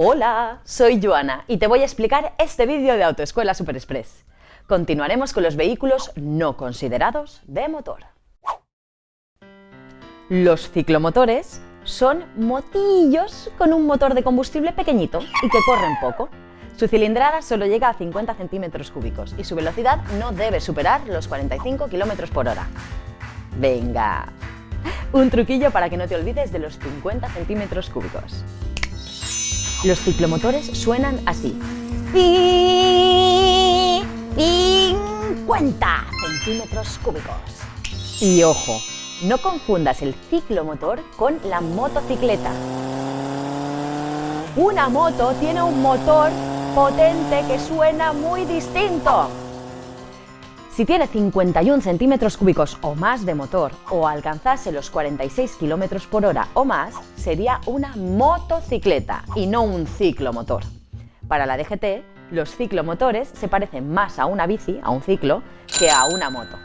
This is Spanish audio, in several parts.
Hola, soy Joana y te voy a explicar este vídeo de Autoescuela Super Express. Continuaremos con los vehículos no considerados de motor. Los ciclomotores son motillos con un motor de combustible pequeñito y que corren poco. Su cilindrada solo llega a 50 centímetros cúbicos y su velocidad no debe superar los 45 km por hora. Venga, un truquillo para que no te olvides de los 50 centímetros cúbicos. Los ciclomotores suenan así. 50 centímetros cúbicos. Y ojo, no confundas el ciclomotor con la motocicleta. Una moto tiene un motor potente que suena muy distinto. Si tiene 51 centímetros cúbicos o más de motor o alcanzase los 46 km por hora o más, sería una motocicleta y no un ciclomotor. Para la DGT, los ciclomotores se parecen más a una bici, a un ciclo, que a una moto.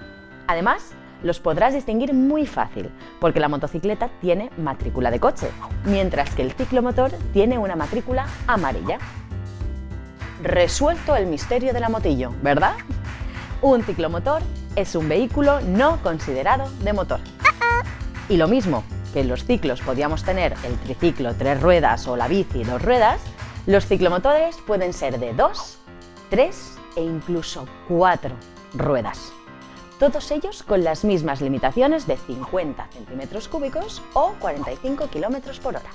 Además, los podrás distinguir muy fácil, porque la motocicleta tiene matrícula de coche, mientras que el ciclomotor tiene una matrícula amarilla. Resuelto el misterio de la motillo, ¿verdad? Un ciclomotor es un vehículo no considerado de motor. Y lo mismo que en los ciclos podíamos tener el triciclo 3 ruedas o la bici 2 ruedas, los ciclomotores pueden ser de 2, 3 e incluso 4 ruedas. Todos ellos con las mismas limitaciones de 50 centímetros cúbicos o 45 km por hora.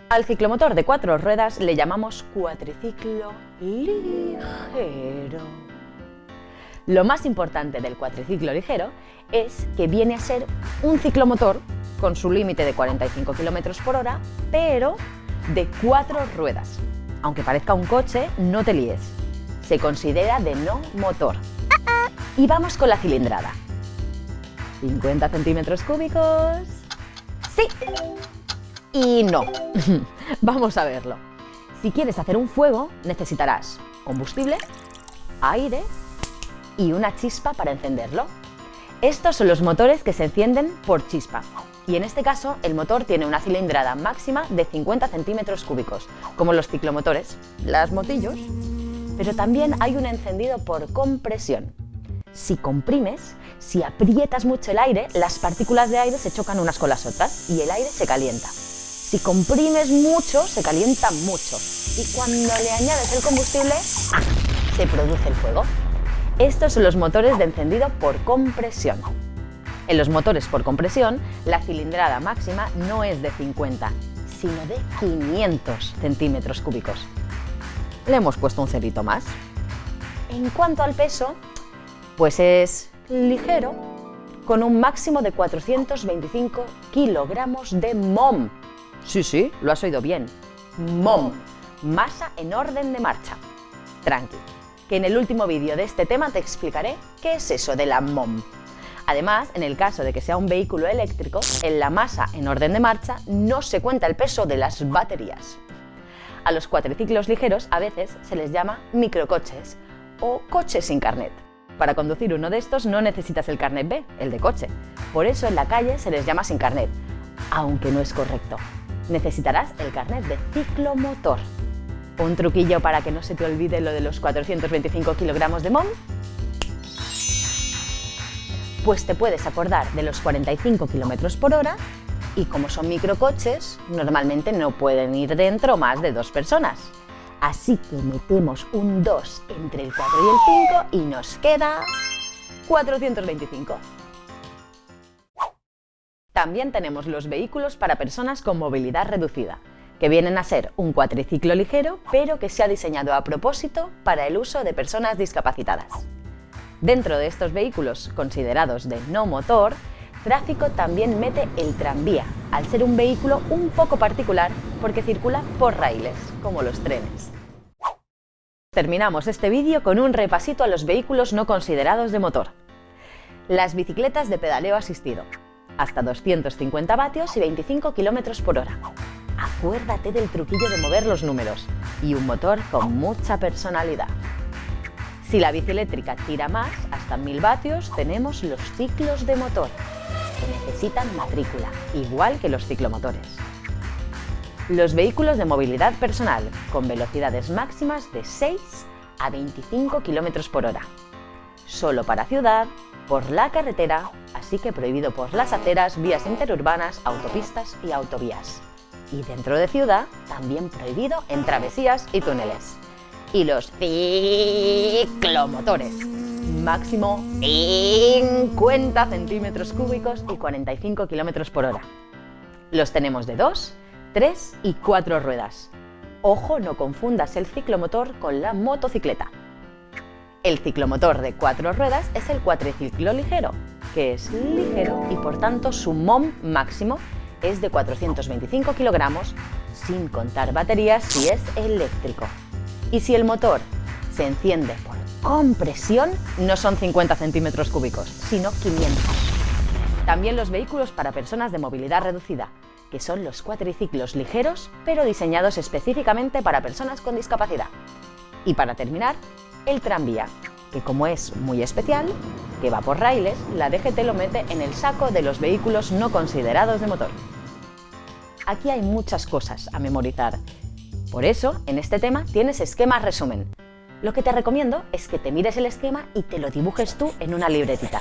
Al ciclomotor de 4 ruedas le llamamos cuatriciclo ligero. Lo más importante del cuatriciclo ligero es que viene a ser un ciclomotor con su límite de 45 km por hora, pero de 4 ruedas. Aunque parezca un coche, no te líes. Se considera de no motor. Y vamos con la cilindrada. 50 centímetros cúbicos. Sí. Y no. Vamos a verlo. Si quieres hacer un fuego, necesitarás combustible, aire y una chispa para encenderlo. Estos son los motores que se encienden por chispa. Y en este caso, el motor tiene una cilindrada máxima de 50 centímetros cúbicos, como los ciclomotores, las motillos. Pero también hay un encendido por compresión. Si comprimes, si aprietas mucho el aire, las partículas de aire se chocan unas con las otras y el aire se calienta. Si comprimes mucho, se calienta mucho. Y cuando le añades el combustible, se produce el fuego. Estos son los motores de encendido por compresión. En los motores por compresión, la cilindrada máxima no es de 50, sino de 500 centímetros cúbicos. Le hemos puesto un cerito más. En cuanto al peso, pues es ligero, con un máximo de 425 kilogramos de mom. Sí, lo has oído bien. Mom, masa en orden de marcha. Tranqui, que en el último vídeo de este tema te explicaré qué es eso de la mom. Además, en el caso de que sea un vehículo eléctrico, en la masa en orden de marcha no se cuenta el peso de las baterías. A los cuatriciclos ligeros a veces se les llama microcoches o coches sin carnet. Para conducir uno de estos no necesitas el carnet B, el de coche. Por eso en la calle se les llama sin carnet, aunque no es correcto. Necesitarás el carnet de ciclomotor. ¿Un truquillo para que no se te olvide lo de los 425 kilogramos de mom? Pues te puedes acordar de los 45 km por hora y como son microcoches, normalmente no pueden ir dentro más de 2 personas. Así que metemos un 2 entre el 4 y el 5 y nos queda 425. También tenemos los vehículos para personas con movilidad reducida, que vienen a ser un cuatriciclo ligero, pero que se ha diseñado a propósito para el uso de personas discapacitadas. Dentro de estos vehículos considerados de no motor, Tráfico también mete el tranvía, al ser un vehículo un poco particular porque circula por raíles, como los trenes. Terminamos este vídeo con un repasito a los vehículos no considerados de motor. Las bicicletas de pedaleo asistido, hasta 250 vatios y 25 km por hora. Acuérdate del truquillo de mover los números y un motor con mucha personalidad. Si la bici eléctrica tira más, hasta 1000 vatios, tenemos los ciclos de motor, que necesitan matrícula, igual que los ciclomotores. Los vehículos de movilidad personal, con velocidades máximas de 6 a 25 km por hora. Solo para ciudad, por la carretera, así que prohibido por las aceras, vías interurbanas, autopistas y autovías. Y dentro de ciudad, también prohibido en travesías y túneles. Y los ciclomotores, máximo 50 centímetros cúbicos y 45 km por hora. Los tenemos de 2, 3 y 4 ruedas. Ojo, no confundas el ciclomotor con la motocicleta. El ciclomotor de 4 ruedas es el cuatriciclo ligero, que es ligero y por tanto su MOM máximo es de 425 kilogramos, sin contar baterías si es eléctrico. Y si el motor se enciende por compresión, no son 50 centímetros cúbicos, sino 500. También los vehículos para personas de movilidad reducida, que son los cuatriciclos ligeros, pero diseñados específicamente para personas con discapacidad. Y para terminar, el tranvía, que como es muy especial, que va por raíles, la DGT lo mete en el saco de los vehículos no considerados de motor. Aquí hay muchas cosas a memorizar. Por eso, en este tema tienes esquema resumen. Lo que te recomiendo es que te mires el esquema y te lo dibujes tú en una libretita.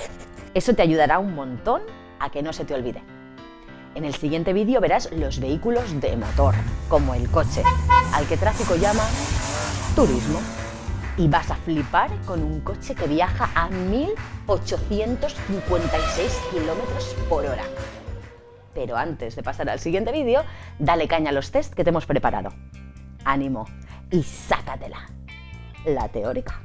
Eso te ayudará un montón a que no se te olvide. En el siguiente vídeo verás los vehículos de motor, como el coche, al que tráfico llama turismo. Y vas a flipar con un coche que viaja a 1856 km por hora. Pero antes de pasar al siguiente vídeo, dale caña a los test que te hemos preparado. ¡Ánimo! Y sácatela. La teórica.